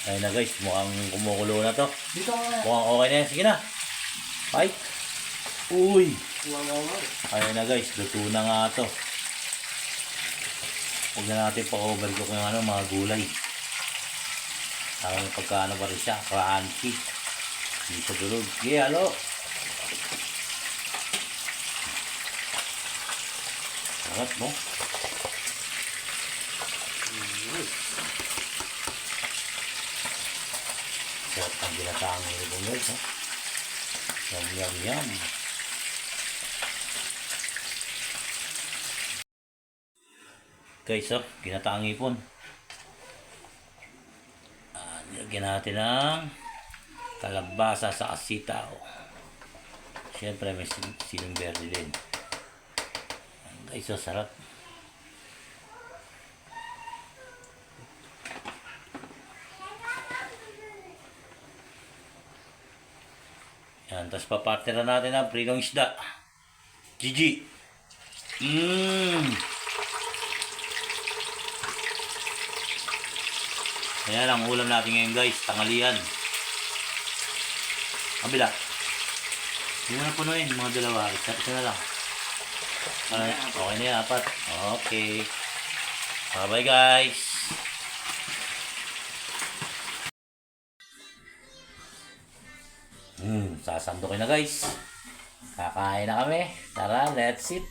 Ayun na guys, mukhang kumukulo na to. Dito ka nga. Mukhang okay na yan. Sige na. Ay. Uy. Wow. Ayun na guys, luto na nga to. Huwag na natin pa-overcook yung mga gulay. Parang pagkaano pa rin siya, crunchy. Hindi sa tulog. Sige, halo. Sarap mo. Sarap ang ginataang nilibong guys, ha? Yum. Guys, ginataang ipon. Nilagyan natin ng kalabasa sa asitaw. Siyempre may siling verde din. Guys, sarap. Yan, tapos papartner natin ang prinong isda. GG. Ayan ang ulam natin ngayon guys, tanghalian. Kabila. Hindi mo na punuin, mga dalawa. Isa na lang. Okay na yan, apat. Okay. Bye guys. Sasandukin na guys. Kakain na kami. Tara, let's eat.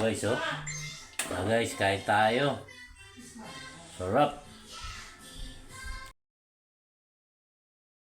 Guys, guys, kain tayo. Sarap.